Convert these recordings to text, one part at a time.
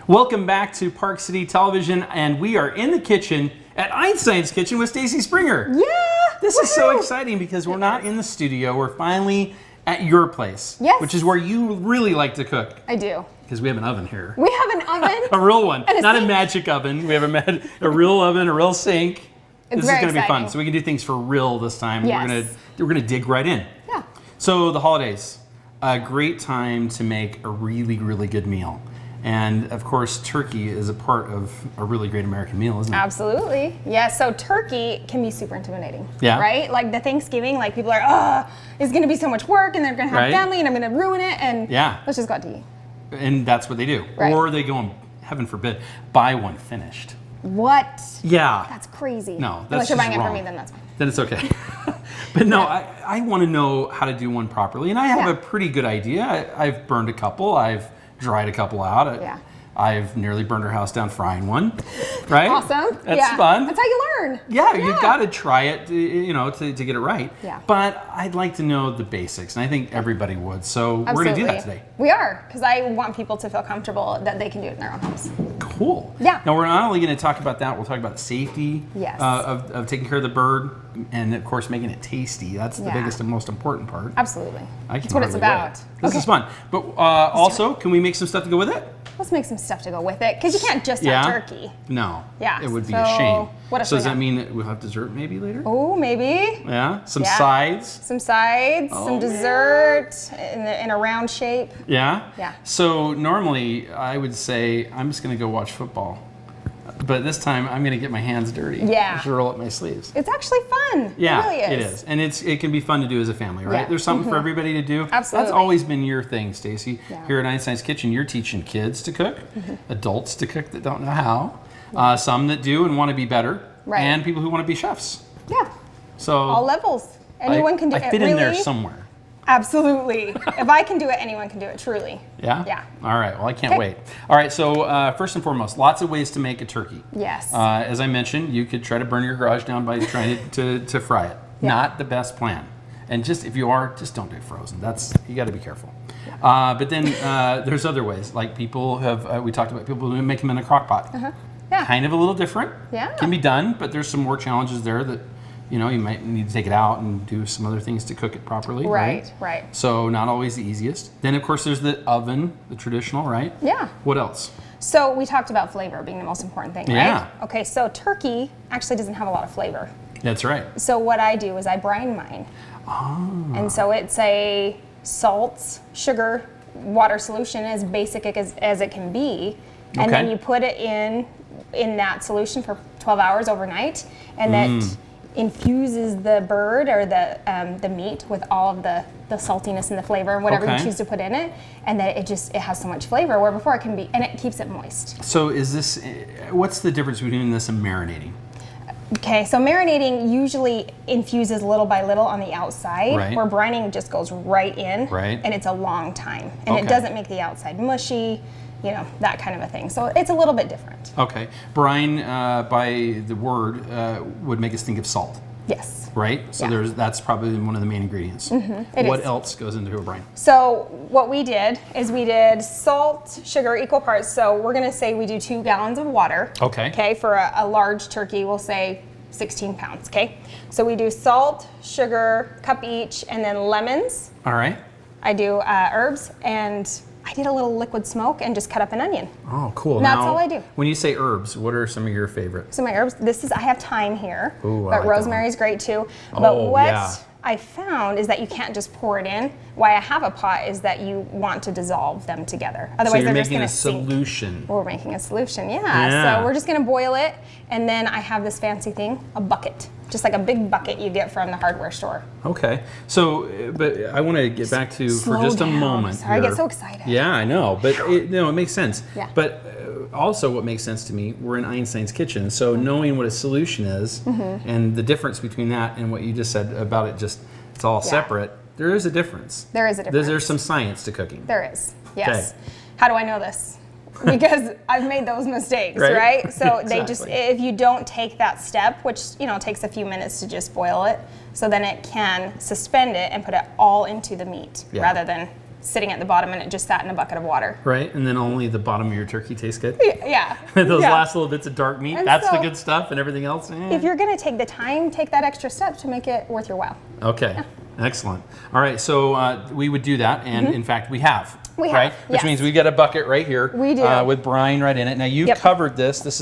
Welcome back to Park City Television, and we are in the kitchen at Einstein's Kitchen with Stacy Springer. Yeah! This is so exciting because we're not in the studio. We're finally at your place. Yes. Which is where you really like to cook. I do. Because we have an oven here. We have an oven. A real one. And Not a magic oven. We have a real oven, a real sink. It's this very is going to be fun. exciting. So we can do things for real this time. Yes. We're gonna dig right in. Yeah. So the holidays, a great time to make a really, really good meal. And of course, turkey is a part of a really great American meal, isn't it? Absolutely. Yeah, so turkey can be super intimidating. Yeah. Right? Like the Thanksgiving, like people are, oh, it's gonna be so much work and they're gonna have Right. family and I'm gonna ruin it and Yeah. let's just go out to eat. And that's what they do. Right. Or they go and, heaven forbid, buy one finished. What? Yeah. That's crazy. No, that's Unless you're just buying it wrong. for me, then that's fine. Then it's okay. But no, I want to know how to do one properly. And I have a pretty good idea. I've burned a couple. I've dried a couple out. Yeah. I've nearly burned our house down frying one. Right? Awesome. That's fun. That's how you learn. Yeah, you've got to try it, to get it right. Yeah. But I'd like to know the basics, and I think everybody would. So Absolutely. we're going to do that today. We are, because I want people to feel comfortable that they can do it in their own homes. Cool. Yeah. Now we're not only going to talk about that, we'll talk about safety Yes. of taking care of the bird, and of course making it tasty. That's the Yeah. biggest and most important part. Absolutely. I can That's what it's hardly about. wait. This is fun. But also, can we make some stuff to go with it? Let's make some stuff to go with it, because you can't just Yeah. have turkey. No. Yeah, It would be a so shame. what if So we does that have- mean that we'll have dessert maybe later? Oh, maybe. Yeah. Some Yeah. sides. Some sides, Oh, some dessert in a round shape. Yeah? Yeah. So normally I would say I'm just going to go watch football. But this time I'm going to get my hands dirty. Yeah. I should roll up my sleeves. It's actually fun. Yeah, it really is. it is. And it can be fun to do as a family, right? Yeah. There's something for everybody to do. Absolutely. That's always been your thing, Stacy. Yeah. Here at Einstein's Kitchen, you're teaching kids to cook, adults to cook that don't know how, some that do and want to be better, Right. and people who want to be chefs. Yeah, So all levels. Anyone can do it. I fit really. in there somewhere. Absolutely. If I can do it, anyone can do it, truly. Yeah? Yeah. All right. Well, I can't Okay. wait. All right. So first and foremost, lots of ways to make a turkey. Yes. As I mentioned, you could try to burn your garage down by trying to fry it. Yeah. Not the best plan. And just if you are, just don't do it frozen. You got to be careful. But then there's other ways. Like people have, we talked about people who make them in a crock pot. Yeah. Kind of a little different. Yeah. Can be done, but there's some more challenges there that, you might need to take it out and do some other things to cook it properly. Right, right. So not always the easiest. Then of course there's the oven, the traditional, right? Yeah. What else? So we talked about flavor being the most important thing, right? Yeah. Okay, so turkey actually doesn't have a lot of flavor. That's right. So what I do is I brine mine. And so it's a salt, sugar, water solution as basic as it can be. And then Okay. you put it in that solution for 12 hours overnight, and that infuses the bird or the meat with all of the saltiness and the flavor and whatever Okay. you choose to put in it, and that it has so much flavor, where before it can be, and it keeps it moist. So what's the difference between this and marinating? Okay, so marinating usually infuses little by little on the outside, Right. where brining just goes right in, Right. and it's a long time, and Okay. it doesn't make the outside mushy, that kind of a thing. So it's a little bit different. Okay. Brine, by the word, would make us think of salt, Yes. right? So Yeah. that's probably one of the main ingredients. It What is. else goes into a brine? So what we did is we did salt, sugar, equal parts. So we're gonna say we do 2 gallons of water. Okay. Okay, for a large turkey, we'll say 16 pounds, okay? So we do salt, sugar, cup each, and then lemons. All right. I do herbs, and I did a little liquid smoke and just cut up an onion. Oh, cool. That's Now, all I do. When you say herbs, what are some of your favorites? So my herbs, I have thyme here, Ooh, I but like that rosemary is great too. Oh, But what yeah. I found is that you can't just pour it in. Why I have a pot is that you want to dissolve them together. So Otherwise, you're they're just making going a to sink. solution. We're making a solution, Yeah. yeah. So we're just going to boil it, and then I have this fancy thing, a bucket, just like a big bucket you get from the hardware store. Okay. So, but I want to get back to for Slow just a down. moment. Sorry, I here. get so excited. Yeah, I know, but it makes sense. Yeah. But also, what makes sense to me, we're in Einstein's Kitchen, so knowing what a solution is and the difference between that and what you just said about it's all separate. There is a difference. There is a difference. There's some science to cooking. There is, yes. Okay. How do I know this? Because I've made those mistakes, Right? right? So they Exactly. if you don't take that step, which takes a few minutes to just boil it, so then it can suspend it and put it all into the meat Yeah. rather than sitting at the bottom and it just sat in a bucket of water. Right, and then only the bottom of your turkey tastes good. Yeah. Those Yeah. last little bits of dark meat, And that's the so, good stuff, and everything else. If you're gonna take the time, take that extra step to make it worth your while. Okay, excellent. All right, so we would do that, and in fact, we have. We have, right? Which yes. means we've got a bucket right here. We do. With brine right in it. Now you've Yep. covered this. This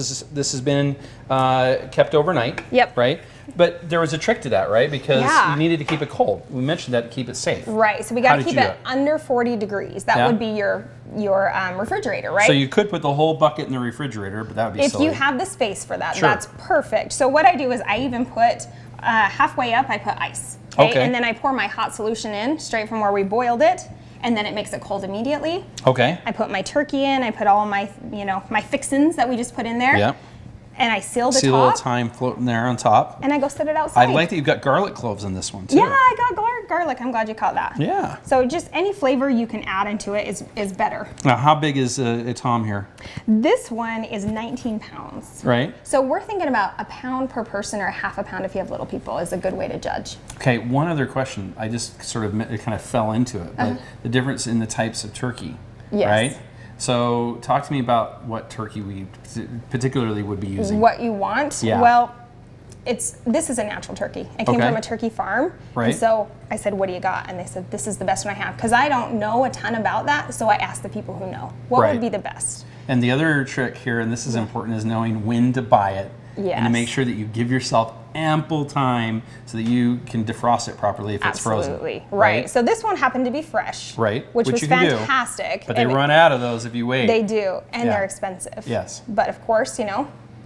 has been kept overnight. Yep. Right. But there was a trick to that, right? Because Yeah. you needed to keep it cold. We mentioned that to keep it safe. Right, so we How gotta did keep you do it under 40 degrees. That Yeah. would be your refrigerator, right? So you could put the whole bucket in the refrigerator, but that would be if silly. you have the space for that, Sure. that's perfect. So what I do is I even put halfway up, I put ice. Okay. And then I pour my hot solution in straight from where we boiled it, and then it makes it cold immediately. Okay. I put my turkey in, I put all my, my fixins that we just put in there. Yeah. And I seal the See a little top, thyme floating there on top. and I go set it outside. I like that you've got garlic cloves in this one too. Yeah, I got garlic. I'm glad you caught that. Yeah. So just any flavor you can add into it is better. Now, how big is a tom here? This one is 19 pounds. Right. So we're thinking about a pound per person or half a pound if you have little people is a good way to judge. Okay, one other question. I just sort of it kind of fell into it, but the difference in the types of turkey, Yes. right? So talk to me about what turkey we particularly would be using. What you want? Yeah. Well, this is a natural turkey. It came Okay. from a turkey farm. Right. And so I said, what do you got? And they said, this is the best one I have. Because I don't know a ton about that, so I asked the people who know. What Right. would be the best? And the other trick here, and this is important, is knowing when to buy it. And to Yes. make sure that you give yourself ample time so that you can defrost it properly if it's frozen. Absolutely. Right. So this one happened to be fresh. Right. Which was you can do. fantastic. But they And run out of those if you wait. They do, and Yeah. they're expensive. Yes. But of course,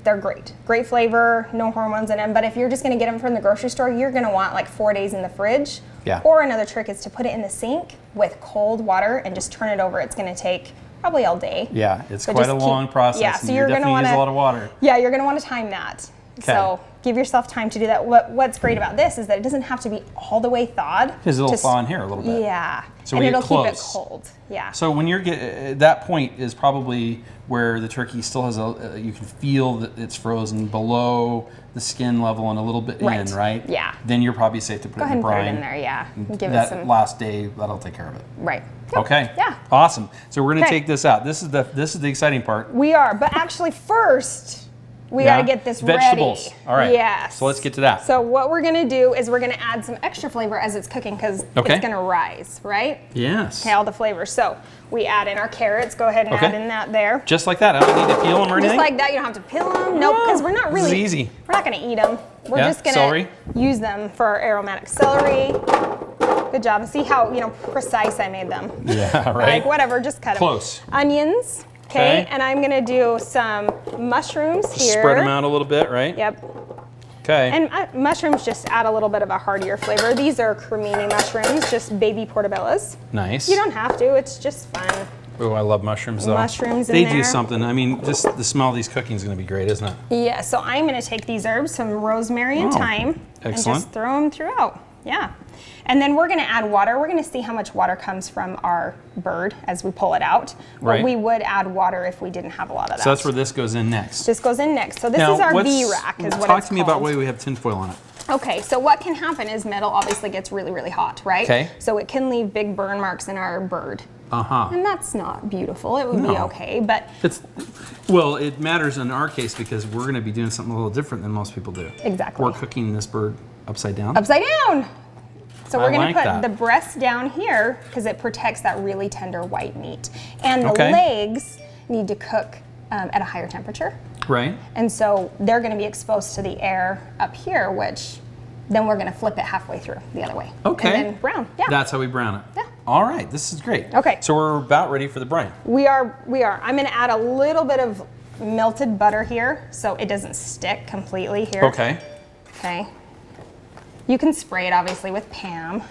they're great. Great flavor, no hormones in them. But if you're just gonna get them from the grocery store, you're gonna want like 4 days in the fridge. Yeah. Or another trick is to put it in the sink with cold water and just turn it over. It's gonna take probably all day. Yeah, it's But quite just a long process. Yeah, so and you're gonna definitely use wanna a lot of water. Yeah, you're gonna want to time that. Okay. So give yourself time to do that. What's great about this is that it doesn't have to be all the way thawed. Because it'll Just- thaw in here a little bit. Yeah. So and we get it'll keep it close. cold. Yeah. So when you're that point is probably where the turkey still has you can feel that it's frozen below the skin level and a little bit Right. in, right? Yeah. Then you're probably safe to put Go it ahead in and the put brine. it in there, yeah. Give it That some. last day, that'll take care of it. Right. Yep. Okay. Yeah. Awesome. So we're gonna Okay. take this out. This is the exciting part. We are, but actually first, we Yeah. got to get this Vegetables. ready. All right. Yes. So let's get to that. So what we're gonna do is we're gonna add some extra flavor as it's cooking because Okay. it's gonna rise, right? Yes. Okay, all the flavors. So we add in our carrots. Go ahead and Okay. add in that there. Just like that. I don't need to peel them or Just anything. like that, you don't have to peel them. Nope, because we're not This is really. easy. We're not gonna eat them. We're Yeah, just gonna celery. use them for our aromatic celery. Good job. And see how precise I made them. Yeah. Right. Like whatever, just cut them. Close. Onions. Okay. Okay. And I'm gonna do some mushrooms here. Spread them out a little bit, right? Yep. Okay. And mushrooms just add a little bit of a heartier flavor. These are cremini mushrooms, just baby portobellos. Nice. You don't have to. It's just fun. Oh, I love mushrooms though. Mushrooms in They do there. something. I mean, just the smell of these cooking is going to be great, isn't it? Yeah. So I'm gonna take these herbs, some rosemary and Oh, thyme, and excellent. just throw them throughout. Yeah. And then we're gonna add water. We're gonna see how much water comes from our bird as we pull it out. But Right. we would add water if we didn't have a lot of that. So that's where this goes in next. this goes in next. So this Now, is our what's- V-rack is what Talk it's to me about called. why we have tinfoil on it. Okay, so what can happen is metal obviously gets really, really hot, right? Okay. So it can leave big burn marks in our bird. Uh-huh. And that's not beautiful. It would be No. okay, but Well, it matters in our case because we're going to be doing something a little different than most people do. Exactly. We're cooking this bird upside down. upside down. So we're I gonna like put that. the breast down here because it protects that really tender white meat. And the Okay. legs need to cook at a higher temperature. Right? And so they're gonna be exposed to the air up here, which then we're gonna flip it halfway through the other way. Okay. And then brown, yeah. That's how we brown it. Yeah. All right. This is great. Okay. So we're about ready for the brine. We are. I'm gonna add a little bit of melted butter here so it doesn't stick completely here. Okay. Okay. You can spray it obviously with Pam.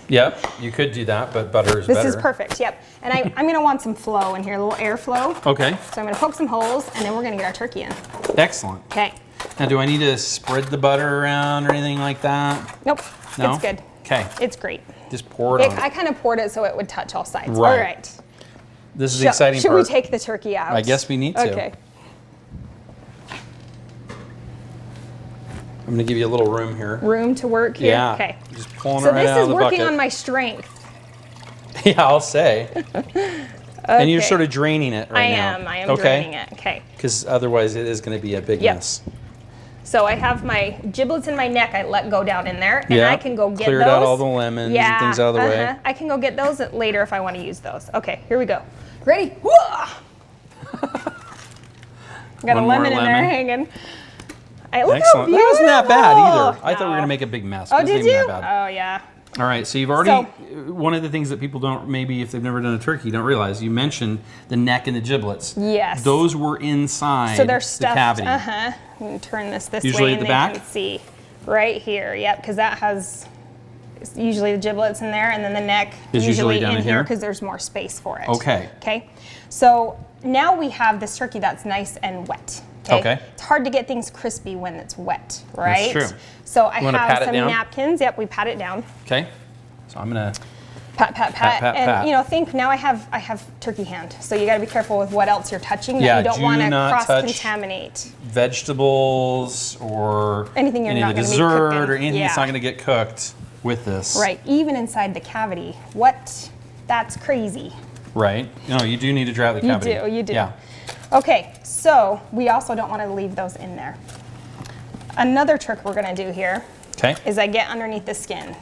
Yep. You could do that, but butter is This better. is perfect, yep. And I'm gonna want some flow in here, a little airflow. Okay. So I'm gonna poke some holes and then we're gonna get our turkey in. Excellent. Okay. Now, do I need to spread the butter around or anything like that? Nope, No? it's good. Okay. It's great. Just pour it on. I kind of poured it so it would touch all sides. Right. All right. This is the exciting Should part. we take the turkey out? I guess we need to. Okay. I'm going to give you a little room here. Room to work here? Yeah. Okay. Just pulling So it right this out is of the working bucket. on my strength. Yeah, I'll say. And you're sort of draining it right now. I am draining it. Okay. Because otherwise it is going to be a big mess. So I have my giblets in my neck. I let go down in there, and I can go get cleared those. out all the lemons and things out of the way. I can go get those later if I want to use those. Okay, here we go. Ready? Got a lemon in there hanging. Look how beautiful. That wasn't that bad either. I thought we were going to make a big mess. Oh, did you? That bad. Oh, yeah. All right, so you've already, one of the things that people don't, maybe if they've never done a turkey, don't realize, you mentioned the neck and the giblets. Yes. Those were inside so they're stuffed, the cavity. I'm going to turn this Usually way at and the back? they can see. Right here, yep, because that has usually the giblets in there, and then the neck is usually down in here here because there's more space for it. Okay. Okay, so now we have this turkey that's nice and wet. Okay. It's hard to get things crispy when it's wet, right? That's true. So I have some napkins. Yep, we pat it down. Okay. So I'm gonna pat, and think now I have turkey hand. So you got to be careful with what else you're touching that you don't want to cross-contaminate. Vegetables or anything you're not going to be dessert or anything that's not going to get cooked with this. Right, even inside the cavity. That's crazy. Right. No, you do need to dry out the cavity. You do. Yeah. Okay, so we also don't want to leave those in there. Another trick we're going to do here is I get underneath the skin.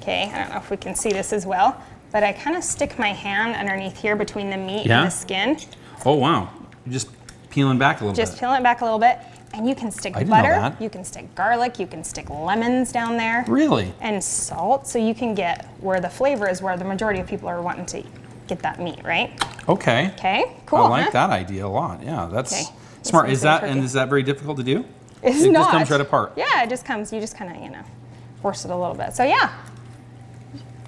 Okay, I don't know if we can see this as well, but I kind of stick my hand underneath here between the meat and the skin. Oh, wow. You're just peeling back a little bit. Just peeling it back a little bit. And you can stick butter, you can stick garlic, you can stick lemons down there. Really? And salt, so you can get where the flavor is, where the majority of people are wanting to get that meat, right? Okay. Okay, cool. I like that idea a lot. Yeah, that's smart. Is that very difficult to do? It's not. It not. just comes right apart. Yeah, it just comes. You just kind of, force it a little bit. So yeah.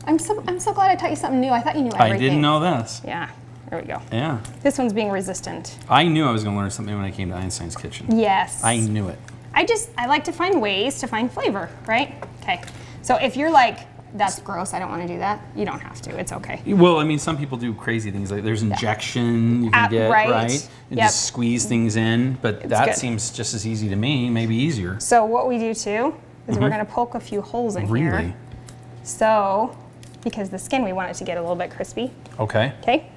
I'm so glad I taught you something new. I thought you knew everything. I didn't know this. Yeah, there we go. Yeah. This one's being resistant. I knew I was going to learn something when I came to Einstein's Kitchen. Yes. I knew it. I like to find ways to find flavor, right? Okay. So if you're like, that's gross, I don't want to do that, you don't have to. It's okay. Well, I mean, some people do crazy things. Like there's injection you can get, right? And just squeeze things in. But that seems just as easy to me, maybe easier. So what we do too is we're going to poke a few holes in here. Really? So, because the skin, we want it to get a little bit crispy. Okay. Okay.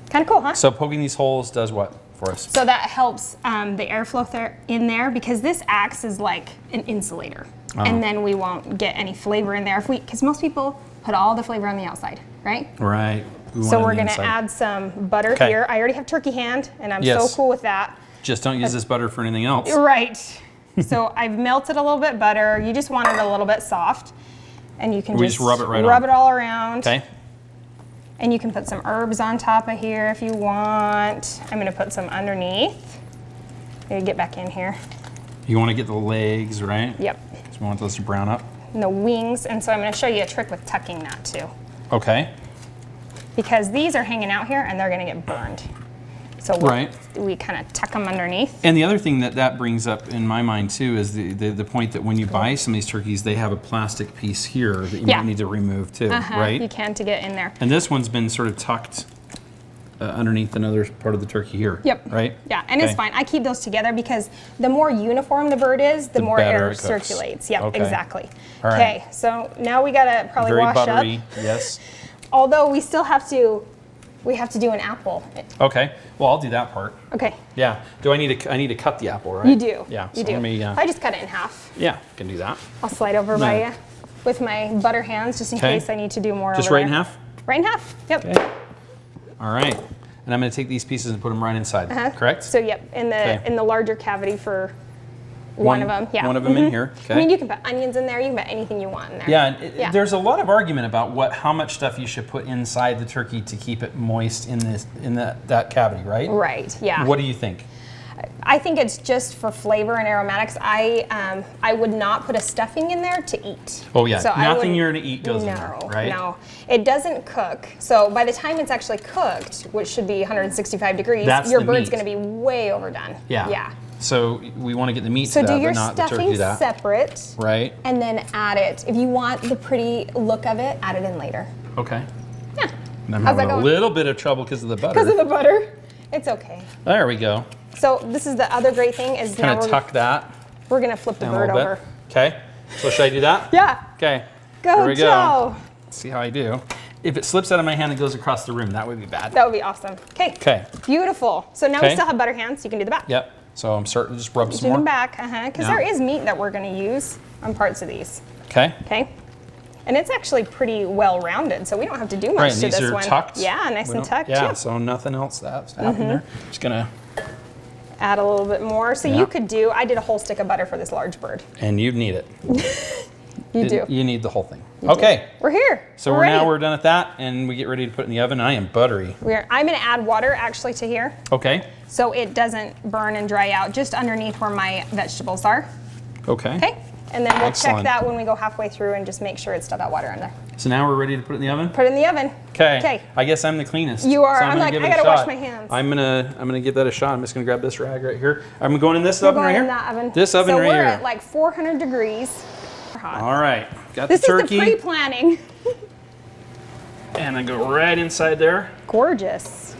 Kind of cool, huh? So poking these holes does what for us? So that helps the airflow in there, because this acts as like an insulator. Oh. And then we won't get any flavor in there because most people put all the flavor on the outside, right? Right. So we're gonna add some butter here. I already have turkey hand, and I'm so cool with that. Just don't use this butter for anything else. Right. So I've melted a little bit butter. You just want it a little bit soft. And you can just rub it right rub it all around. Okay. And you can put some herbs on top of here if you want. I'm gonna put some underneath. Maybe get back in here. You wanna get the legs, right? Yep. So we want those to brown up. And the wings, and so I'm gonna show you a trick with tucking that too. Okay. Because these are hanging out here and they're gonna get burned. So we kind of tuck them underneath. And the other thing that brings up in my mind too is the point that when you buy some of these turkeys, they have a plastic piece here that you might need to remove too, right? You can to get in there. And this one's been sort of tucked underneath another part of the turkey here. Yep. Right? Yeah, and it's fine. I keep those together because the more uniform the bird is, the more air circulates. Yep, exactly. All right. Okay, so now we gotta probably wash up. Very buttery, yes. Although we still have to, do an apple. Okay. Well, I'll do that part. Okay. Yeah. I need to cut the apple, right? You do. Yeah. You do. I just cut it in half. Yeah, can do that. I'll slide over by you with my butter hands just in case I need to do more. Just right in half? Right in half. Yep. Okay. All right. And I'm going to take these pieces and put them right inside. Correct? So yep, in the larger cavity for one of them. Yeah. One of them in here. Okay. I mean, you can put onions in there. You can put anything you want in there. Yeah. There's a lot of argument about how much stuff you should put inside the turkey to keep it moist in that cavity, right? Right. Yeah. What do you think? I think it's just for flavor and aromatics. I would not put a stuffing in there to eat. Oh yeah. So nothing you're going to eat goes in there, right? No. It doesn't cook. So by the time it's actually cooked, which should be 165 degrees, your bird's going to be way overdone. Yeah. Yeah. So we want to get the meat so to that, do your but not the turkey to that. separate. Right. And then add it. If you want the pretty look of it, add it in later. Okay. Yeah. And I'm having a little bit of trouble because of the butter. Because of the butter? It's okay. There we go. So this is the other great thing is kind of tuck that. We're going to flip the bird over. Okay. So should I do that? Yeah. Okay. Go, Here we Joe. go. Let's see how I do. if it slips out of my hand and goes across the room, that would be bad. That would be awesome. Okay. Okay. Beautiful. So now we still have butter hands. You can do the back. Yep. So I'm starting to just rub some Do more. them back, because there is meat that we're going to use on parts of these. Okay. Okay. And it's actually pretty well rounded, so we don't have to do much to this one. These are tucked. Yeah, nice and tucked. Yeah, Yep. so nothing else that's happening there. Just gonna Add a little bit more. So you could do, I did a whole stick of butter for this large bird. And you'd need it. You do. You need the whole thing. Okay. We're here. So we're done at that, and we get ready to put it in the oven. I am buttery. I'm going to add water actually to here. Okay. So it doesn't burn and dry out just underneath where my vegetables are. Okay. Okay. And then we'll Excellent. check that when we go halfway through and just make sure it's still got water in there. So now we're ready to put it in the oven? Put it in the oven. Okay. Okay. I guess I'm the cleanest. You are. So I'm like, give I it a gotta wash shot. my hands. I'm gonna give that a shot. I'm just gonna grab this rag right here. I'm going in this oven right here. In that oven. This oven right here. So here. we're at like 400 degrees. Hot. All right. Got This the turkey. is the pre-planning. And I go right inside there. Gorgeous.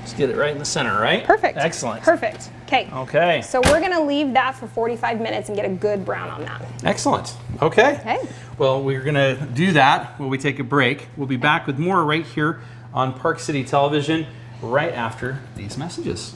Just get it right in the center, right? Perfect. Excellent. Perfect. Okay. Okay. So we're gonna leave that for 45 minutes and get a good brown on that. Excellent. Okay. Okay. Well, we're gonna do that while we take a break. We'll be back with more right here on Park City Television right after these messages.